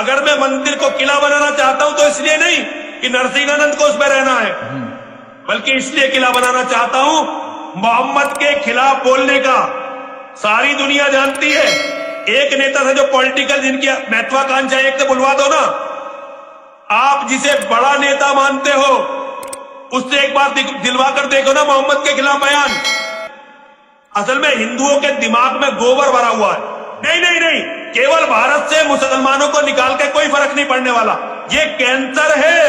अगर मैं मंदिर को किला बनाना चाहता हूं तो इसलिए नहीं कि नरसिंहानंद को उसमें रहना है, बल्कि इसलिए किला बनाना चाहता हूं मोहम्मद के खिलाफ बोलने का। सारी दुनिया जानती है, एक नेता से जो पॉलिटिकल जिनकी महत्वाकांक्षा, एक से बुलवा दो ना। आप जिसे बड़ा नेता मानते हो उससे एक बार दिलवा कर देखो ना मोहम्मद के खिलाफ बयान। असल में हिंदुओं के दिमाग में गोबर भरा हुआ है। नहीं नहीं नहीं, केवल भारत से मुसलमानों को निकाल के कोई फर्क नहीं पड़ने वाला। ये कैंसर है,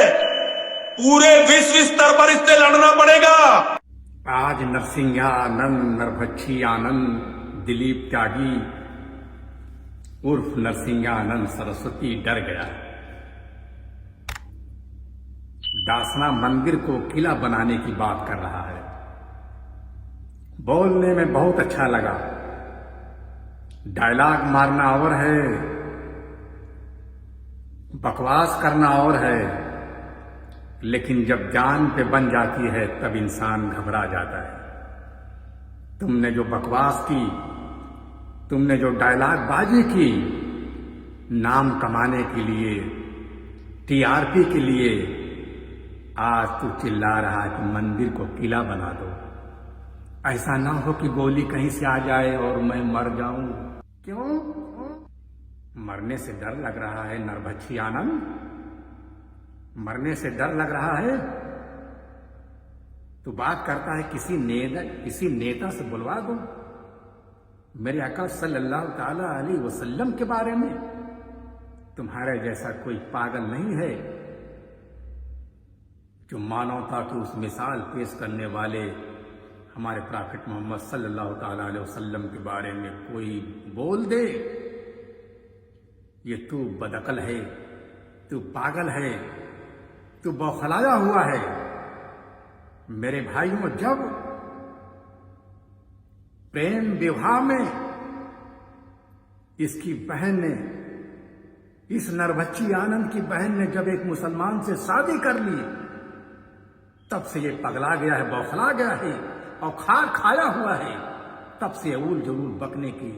पूरे विश्व स्तर पर इससे लड़ना पड़ेगा। आज नरसिंहानंद, नरभक्षी आनंद, दिलीप त्यागी उर्फ नरसिंहानंद सरस्वती डर गया। दासना मंदिर को किला बनाने की बात कर रहा है। बोलने में बहुत अच्छा लगा, डायलॉग मारना और है, बकवास करना और है, लेकिन जब जान पे बन जाती है तब इंसान घबरा जाता है। तुमने जो बकवास की, तुमने जो डायलॉग बाजी की, नाम कमाने के लिए, टीआरपी के लिए, आज तू चिल्ला रहा है कि मंदिर को किला बना दो। ऐसा ना हो कि गोली कहीं से आ जाए और मैं मर जाऊं। क्यों? मरने से डर लग रहा है नरभक्षी आनंद? मरने से डर लग रहा है? तू बात करता है किसी नेता से बुलवा दो मेरे आका सल्लल्लाहु ताला अलैहि वसल्लम के बारे में। तुम्हारे जैसा कोई पागल नहीं है जो मानवता की उस मिसाल पेश करने वाले हमारे प्रॉफिट मोहम्मद सल्लल्लाहु ताला अलैहि वसल्लम के बारे में कोई बोल दे। ये तू बदअकल है, तू पागल है, तू बौखलाया हुआ है। मेरे भाइयों, जब प्रेम विवाह में इसकी बहन ने, इस नरभक्षी आनंद की बहन ने जब एक मुसलमान से शादी कर ली, तब से ये पगला गया है, बौखला गया है और खार खाया हुआ है। तब से उल जरूर बकने की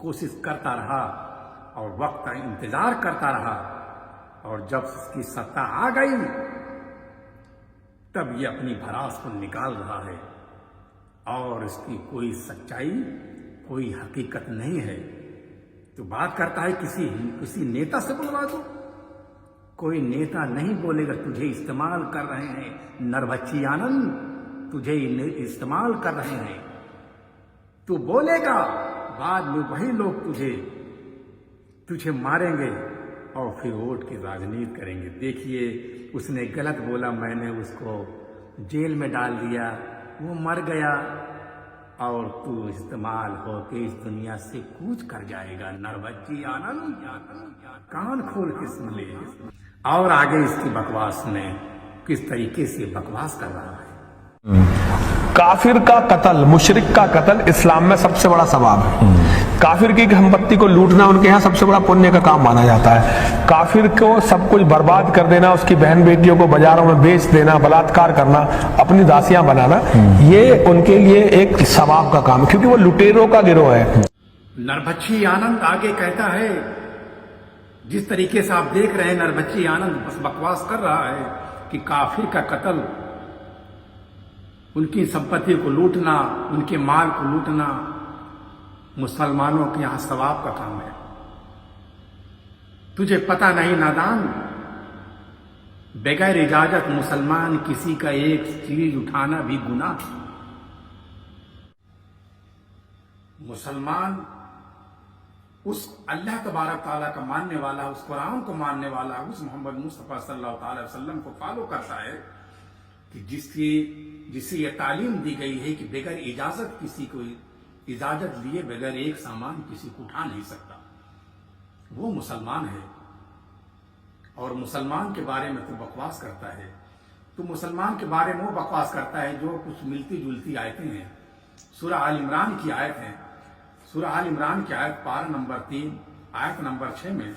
कोशिश करता रहा और वक्त का इंतजार करता रहा, और जब उसकी सत्ता आ गई तब ये अपनी भड़ास को निकाल रहा है और इसकी कोई सच्चाई, कोई हकीकत नहीं है। तो बात करता है किसी नेता से बुलवा दो। कोई नेता नहीं बोलेगा, तुझे इस्तेमाल कर रहे हैं नरभक्षी आनंद, तुझे इस्तेमाल कर रहे हैं। तू बोलेगा, बाद में वही लोग तुझे मारेंगे और फिर वोट की राजनीति करेंगे। देखिए, उसने गलत बोला, मैंने उसको जेल में डाल दिया, वो मर गया और तू इस्तेमाल होके इस दुनिया से कूच कर जाएगा। नरभक्षी आनंद, कान खोल के सुन ले। और आगे इसकी बकवास में किस तरीके से बकवास कर रहा है। काफिर का कत्ल, मुशरिक का कत्ल इस्लाम में सबसे बड़ा सवाब है। काफिर की संपत्ति को लूटना उनके यहाँ सबसे बड़ा पुण्य का काम माना जाता है। काफिर को सब कुछ बर्बाद कर देना, उसकी बहन बेटियों को बाजारों में बेच देना, बलात्कार करना, अपनी दासियां बनाना, ये उनके लिए एक सवाब का काम है, क्योंकि वो लुटेरों का गिरोह है। नरभक्षी आनंद आगे कहता है, जिस तरीके से आप देख रहे हैं नरभक्षी आनंद बस बकवास कर रहा है कि काफिर का कत्ल, उनकी संपत्ति को लूटना, उनके माल को लूटना मुसलमानों के यहां सवाब का काम है। तुझे पता नहीं नादान, बगैर इजाजत मुसलमान किसी का एक चीज उठाना भी गुनाह। मुसलमान उस अल्लाह तबारक ताला का मानने वाला, उस कुरान को मानने वाला, उस मोहम्मद मुस्तफा सल्लल्लाहु अलैहि वसल्लम को फॉलो करता है कि जिससे यह तालीम दी गई है कि बगैर इजाजत किसी को इजाजत लिए बगैर एक सामान किसी को उठा नहीं सकता, वो मुसलमान है। और मुसलमान के बारे में तो बकवास करता है, तो मुसलमान के बारे में वो बकवास करता है जो कुछ मिलती जुलती आयतें हैं। सूरह आल इमरान की आयत है, सूरह आल इमरान की आयत पारा नंबर 3 आयत नंबर 6 में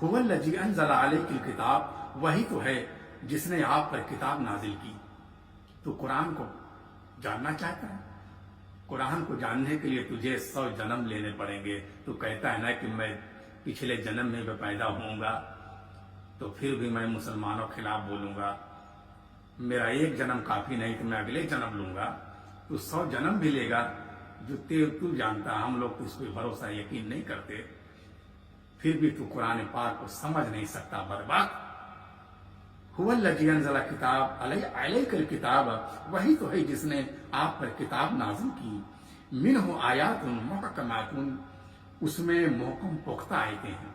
हुवल्लज़ी अंज़ला अलैकुल किताब, वही तो है जिसने आप पर किताब नाजिल की। तो कुरान को जानना चाहता है, कुरान को जानने के लिए तुझे 100 जन्म लेने पड़ेंगे। तो कहता है ना कि मैं पिछले जन्म में पैदा होऊंगा, तो फिर भी मैं मुसलमानों के खिलाफ बोलूंगा। मेरा एक जन्म काफी नहीं तो मैं अगले जन्म लूंगा, तो 100 जन्म भी लेगा। जो तू जानता, हम लोग तो इस पर भरोसा यकीन नहीं करते, फिर भी तू कुरान पाक को समझ नहीं सकता। बर्बाद। हुवल्लज़ी अंज़ला किताब अलैकल किताब, वही तो है जिसने आप पर किताब नाज़िल की। मिनहु आयातुन मुहकमातुन, उसमें मोहकम पुख्ता आयतें हैं।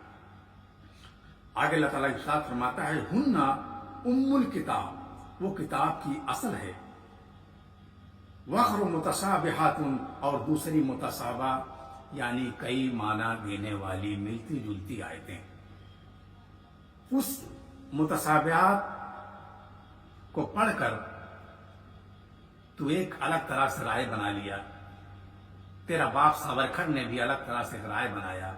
आगे अल्लाह ताला इरशाद फरमाता है, हुन्ना उम्मुल किताब, वो किताब की असल है। वखर मुतशाबिहातुन, और दूसरी मुतशाबा यानी कई माना देने वाली मिलती जुलती आयतें। उस मुतशाबिहात को पढ़कर तू एक अलग तरह से राय बना लिया, तेरा बाप सावरकर ने भी अलग तरह से राय बनाया,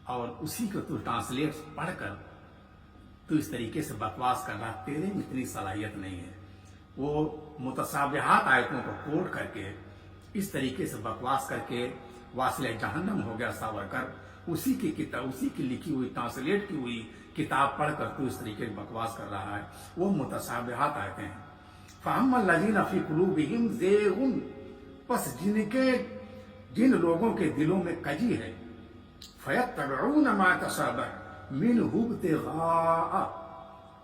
और उसी को तू ट्रांसलेट पढ़कर तू इस तरीके से बकवास कर रहा। तेरे में इतनी सलाहियत नहीं है। वो मुतशाबिहात आयतों को कोट करके इस तरीके से बकवास करके वासिले जहन्नम हो गया सावरकर। उसी की किताब, उसी की लिखी हुई ट्रांसलेट की हुई किताब पढ़कर तू इस तरीके से बकवास कर रहा है। वो मुतशाबिहात आयतें हैं। फ़अम्मल्लज़ीना फ़ी क़ुलूबिहिम ज़ैग़ुन, बस जिन लोगों के दिलों में कजी है, फ़यत्तबिऊन मा तशाबह मिनहु इब्तिग़ाअ,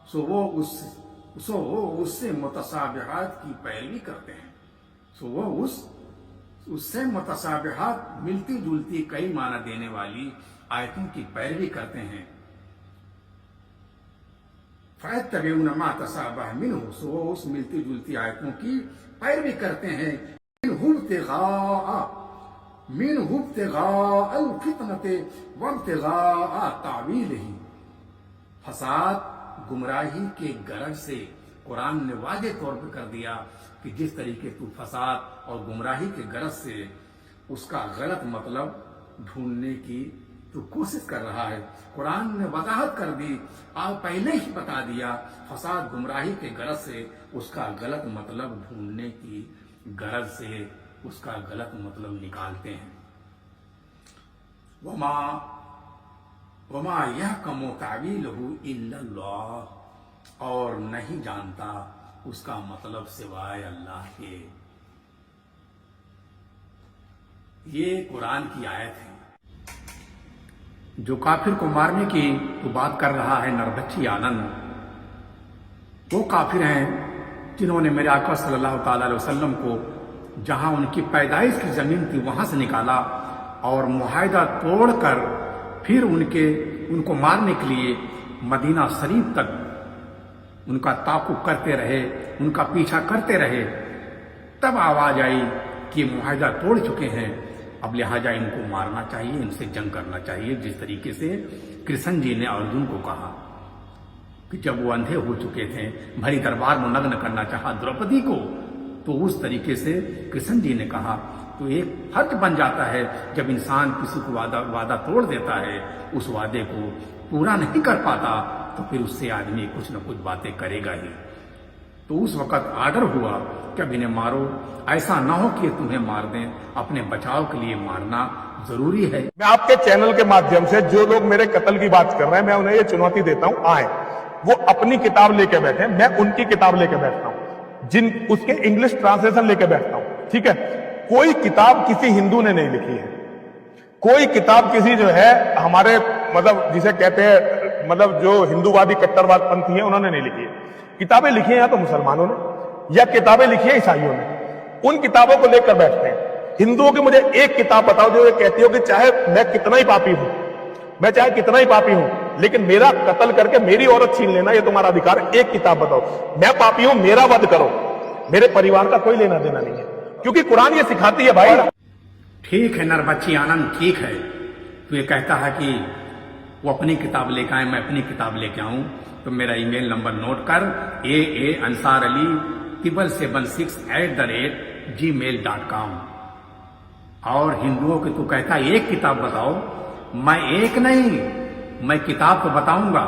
सो वो उससे मुतशाबिहात की पैरवी करते हैं। सो वो उससे मुतशाबिहात मिलती जुलती कई माना देने वाली आयतों की पैरवी करते हैं। फ़यत्तबिऊन मा तशाबह मिनहु, सो वो उस मिलती जुलती आयतों की पैरवी करते हैं। मिनहु इब्तिग़ाअल फितनति व इब्तिग़ाअ तावीलिही, फसाद गुमराही के गरज से कुरान ने वाज़े तौर पर कर दिया कि जिस तरीके तू फसाद और गुमराही के गरज से उसका गलत मतलब ढूंढने की तू कोशिश कर रहा है। कुरान ने वजाहत कर दी, आप पहले ही बता दिया, फसाद गुमराही के गरज से उसका गलत मतलब ढूंढने की गरज से उसका गलत मतलब निकालते हैं। वमा यहकमु तावीलहु इल्लल्लाह, और नहीं जानता उसका मतलब सिवाय अल्लाह के। ये कुरान की आयत है। जो काफिर को मारने की तो बात कर रहा है नरबच्ची आनंद, वो काफिर हैं जिन्होंने मेरे आका सल्लल्लाहु अलैहि वसल्लम को जहां उनकी पैदाइश की जमीन थी वहां से निकाला और मुआहदा तोड़कर फिर उनको मारने के लिए मदीना शरीफ तक उनका ताक़ुब करते रहे, उनका पीछा करते रहे। तब आवाज आई कि मुआहदा तोड़ चुके हैं, अब लिहाजा इनको मारना चाहिए, इनसे जंग करना चाहिए। जिस तरीके से कृष्ण जी ने अर्जुन को कहा कि जब वो अंधे हो चुके थे, भरी दरबार में नग्न करना चाहा द्रौपदी को, तो उस तरीके से कृष्ण जी ने कहा। तो एक फर्ज बन जाता है जब इंसान किसी को वादा तोड़ देता है, उस वादे को पूरा नहीं कर पाता, तो फिर उससे आदमी कुछ न कुछ बातें करेगा ही। तो उस वक्त आर्डर हुआ कि अब इन्हें मारो, ऐसा ना हो कि तुम्हें मार दें, अपने बचाव के लिए मारना जरूरी है। मैं आपके चैनल के माध्यम से जो लोग मेरे कत्ल की बात कर रहे हैं, मैं उन्हें ये चुनौती देता हूं, आए वो अपनी किताब लेके बैठे, मैं उनकी किताब लेके बैठता हूं, उसके इंग्लिश ट्रांसलेशन लेके बैठता हूं। ठीक है, कोई किताब किसी हिंदू ने नहीं लिखी है, कोई किताब किसी जो है हमारे मतलब जिसे कहते हैं मतलब जो हिंदूवादी कट्टरवाद पंथी है उन्होंने नहीं लिखी है। किताबें लिखी हैं या तो मुसलमानों ने या किताबें लिखी है ईसाइयों ने। उन किताबों को लेकर बैठते हैं। हिंदुओं की मुझे एक किताब बताओ जो ये कहती हो कि चाहे मैं कितना ही पापी हूं, मैं चाहे कितना ही पापी हूं, लेकिन मेरा कत्ल करके मेरी औरत छीन लेना ये तुम्हारा अधिकार है। एक किताब बताओ, मैं पापी हूं, मेरा वध करो, मेरे परिवार का कोई लेना देना नहीं है, क्योंकि कुरान ये सिखाती है भाई। ठीक है नरबच्ची आनंद, ठीक है, तो ये कहता है कि वो अपनी किताब लेकर आए, मैं अपनी किताब लेके आऊं, तो मेरा ईमेल नंबर नोट कर aa.ansarali776@gmail.com। और हिंदुओं के तू कहता एक किताब बताओ, मैं एक नहीं, मैं किताब तो बताऊंगा,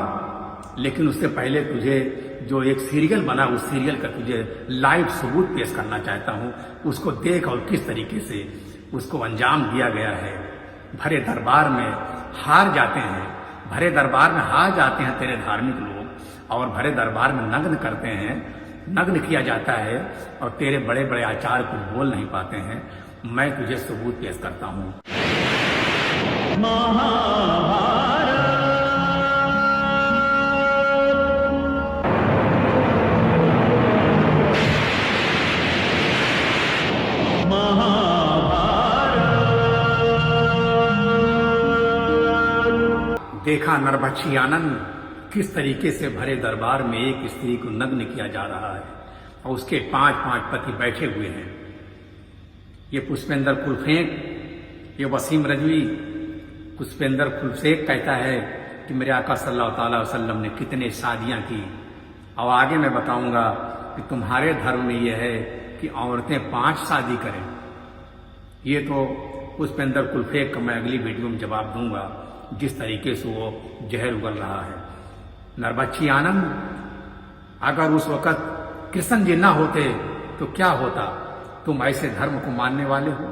लेकिन उससे पहले तुझे जो एक सीरियल बना उस सीरियल का तुझे लाइव सबूत पेश करना चाहता हूं। उसको देख और किस तरीके से उसको अंजाम दिया गया है। भरे दरबार में हार जाते हैं, भरे दरबार में हार जाते हैं तेरे धार्मिक लोग और भरे दरबार में नग्न करते हैं, नग्न किया जाता है और तेरे बड़े बड़े आचार्य कुछ बोल नहीं पाते हैं। मैं तुझे सबूत पेश करता हूं। देखा नरभक्षी आनंद किस तरीके से भरे दरबार में एक स्त्री को नग्न किया जा रहा है और उसके 5-5 पति बैठे हुए हैं। ये पुष्पेंद्र फुलफेंक, ये वसीम रजवी पुष्पेंद्र फुलफेंक कहता है कि मेरे आका सल्लल्लाहु अलैहि वसल्लम ने कितने शादियां की। और आगे मैं बताऊंगा कि तुम्हारे धर्म में यह है कि औरतें 5 शादी करें। ये तो पुष्पेंद्र फुलफेंक का मैं अगली वीडियो में जवाब दूंगा, जिस तरीके से वो जहर उगल रहा है। नरभक्षी आनंद, अगर उस वक्त कृष्ण जी ना होते तो क्या होता? तुम ऐसे धर्म को मानने वाले हो,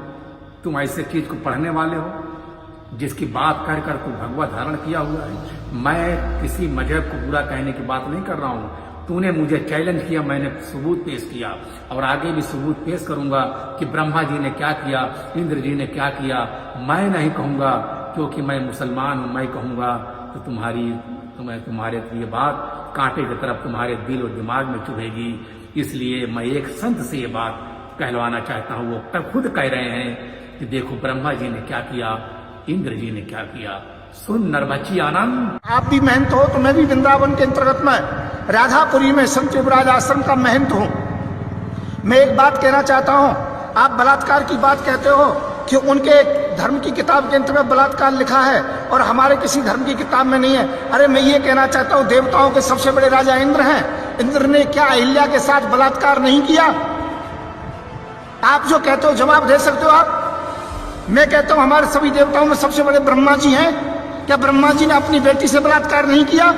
तुम ऐसे चीज को पढ़ने वाले हो जिसकी बात कर कर तू भगवा धारण किया हुआ है। मैं किसी मजहब को बुरा कहने की बात नहीं कर रहा हूं। तूने मुझे चैलेंज किया, मैंने सबूत पेश किया और आगे भी सबूत पेश करूंगा कि ब्रह्मा जी ने क्या किया, इंद्र जी ने क्या किया। मैं नहीं कहूंगा क्योंकि मैं मुसलमान हूं। मैं कहूंगा तो तुम्हारे ये बात कांटे की तरफ तुम्हारे दिल और दिमाग में चुभेगी। इसलिए मैं एक संत से ये बात कहलवाना चाहता हूं। वो तब खुद कह रहे हैं कि देखो ब्रह्मा जी ने क्या किया, इंद्र जी ने क्या किया। सुन नरभक्षी आनंद, आप भी महंत हो तो मैं भी वृंदावन के अंतर्गत में राधापुरी में संत युवराज आश्रम का महंत हूं। मैं एक बात कहना चाहता हूं, आप बलात्कार की बात कहते हो कि उनके धर्म की किताब के अंतर्गत बलात्कार लिखा है और हमारे किसी धर्म की किताब में नहीं है। अरे मैं ये कहना चाहता हूं, देवताओं के सबसे बड़े राजा इंद्र हैं। इंद्र ने क्या अहिल्या के साथ बलात्कार नहीं किया? आप जो कहते हो जवाब दे सकते हो आप? मैं कहता हूं हमारे सभी देवताओं में सबसे बड़े ब्रह्मा जी हैं। क्या ब्रह्मा जी ने अपनी बेटी से बलात्कार नहीं किया?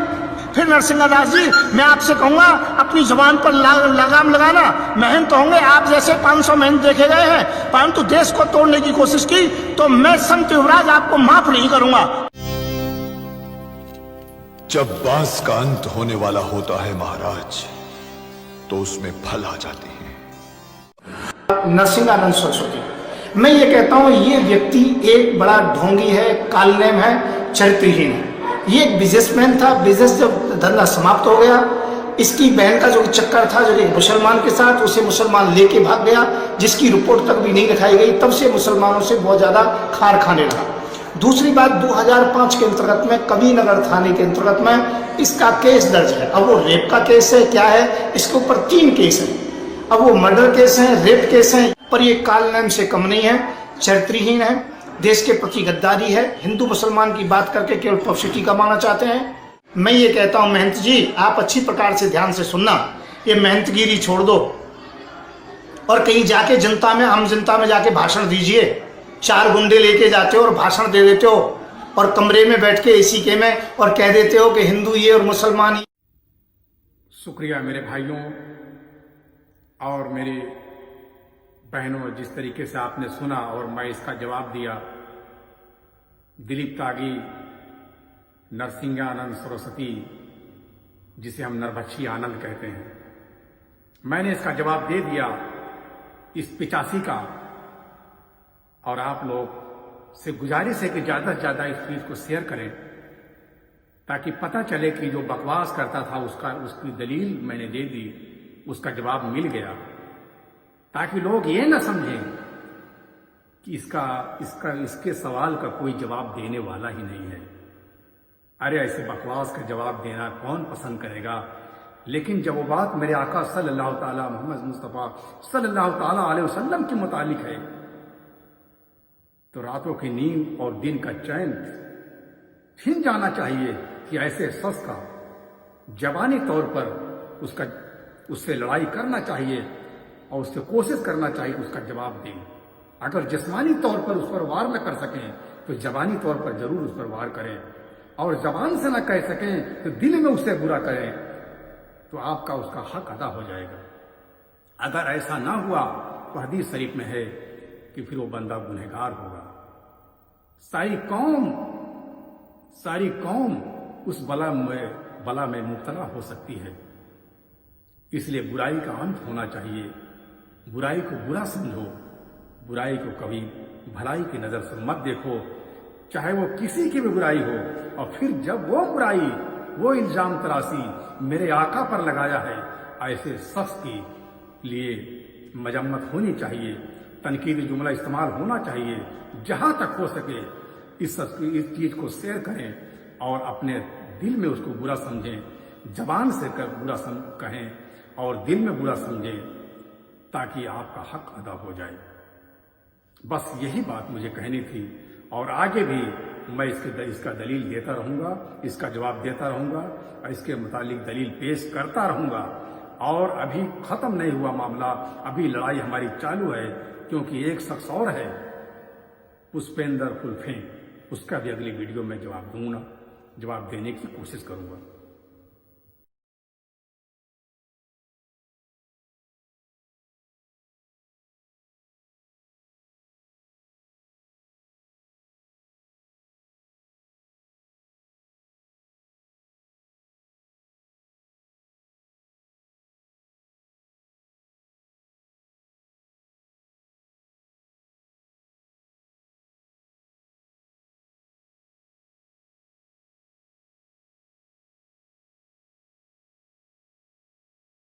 फिर नरसिंहदास जी, मैं आपसे कहूंगा अपनी जुबान पर लगाम लगाना। महंत होंगे आप जैसे 500 महंत देखे गए हैं, परंतु देश को तोड़ने की कोशिश की तो मैं संत युवराज आपको माफ नहीं करूंगा। जब बांस का अंत होने वाला होता है महाराज, तो उसमें फल आ जाते हैं। नरसिंहानंद सरस्वती, मैं ये कहता हूं ये व्यक्ति एक बड़ा ढोंगी है, कालनेम है, चरित्रहीन है। ये एक बिजनेसमैन था, बिजनेस जब धंधा समाप्त हो गया, इसकी बहन का जो चक्कर था जो एक मुसलमान के साथ, उसे मुसलमान लेके भाग गया, जिसकी रिपोर्ट तक भी नहीं लिखाई गई। तब से मुसलमानों से बहुत ज्यादा खार खाने लगा। दूसरी बात, 2005 के अंतर्गत में कबीरनगर थाने के अंतर्गत में इसका केस दर्ज है। अब वो रेप का केस है क्या है, इसके ऊपर 3 केस है। अब वो मर्डर केस है, रेप केस है, पर ये कालनेम से कम नहीं है, चरित्रहीन है, देश के प्रति गद्दारी है, हिंदू मुसलमान की बात करके केवल पब्लिसिटी कमाना चाहते हैं। मैं ये कहता हूं महंत जी, आप अच्छी प्रकार से ध्यान से सुनना, ये महंतगिरी छोड़ दो और कहीं जाके जनता में, आम जनता में जाके भाषण दीजिए। 4 गुंडे लेके जाते हो और भाषण दे देते हो और कमरे में बैठ के एसी के में और कह देते हो कि हिंदू ये और मुसलमान ये। शुक्रिया मेरे भाइयों और मेरी बहनों, जिस तरीके से आपने सुना और मैं इसका जवाब दिया। दिलीप त्यागी, नरसिंहानंद सरस्वती, जिसे हम नरभक्षी आनंद कहते हैं, मैंने इसका जवाब दे दिया इस 85 का। और आप लोग से गुजारिश है कि ज्यादा से ज्यादा इस चीज को शेयर करें ताकि पता चले कि जो बकवास करता था उसकी दलील मैंने दे दी, उसका जवाब मिल गया, ताकि लोग ये न समझें कि इसके सवाल का कोई जवाब देने वाला ही नहीं है। अरे ऐसे बकवास का जवाब देना कौन पसंद करेगा? लेकिन जब वो बात मेरे आका सल्लल्लाहु ताला मोहम्मद मुस्तफा सल्लल्लाहु ताला अलैहि वसल्लम के मुतालिक है, तो रातों की नींद और दिन का चैन छिन जाना चाहिए कि ऐसे शख्स का जबानी तौर पर उससे लड़ाई करना चाहिए और उससे कोशिश करना चाहिए कि उसका जवाब दें। अगर जिस्मानी तौर पर उस पर वार न कर सकें तो जबानी तौर पर जरूर उस पर वार करें, और जबान से न कह सकें तो दिल में उससे बुरा करें, तो आपका उसका हक अदा हो जाएगा। अगर ऐसा ना हुआ तो हदीस शरीफ में है कि फिर वो बंदा गुनहगार होगा। सारी कौम सारी कौम उस बला में मुब्तला हो सकती है। इसलिए बुराई का अंत होना चाहिए। बुराई को बुरा समझो, बुराई को कभी भलाई की नजर से मत देखो, चाहे वो किसी की भी बुराई हो। और फिर जब वो बुराई, वो इल्जाम तराशी मेरे आका पर लगाया है, ऐसे शख्स के लिए मजम्मत होनी चाहिए, तनकीदी जुमला इस्तेमाल होना चाहिए। जहां तक हो सके इस चीज को शेयर करें और अपने दिल में उसको बुरा समझें, जबान से बुरा कहें और दिल में बुरा समझें, ताकि आपका हक अदा हो जाए। बस यही बात मुझे कहनी थी और आगे भी मैं इसका दलील देता रहूंगा, इसका जवाब देता रहूंगा और इसके मुतालिक दलील पेश करता रहूंगा। और अभी खत्म नहीं हुआ मामला, अभी लड़ाई हमारी चालू है, क्योंकि एक शख्स और है पुष्पेंद्र कुल्फे, उसका भी अगली वीडियो में जवाब दूंगा, जवाब देने की कोशिश करूंगा।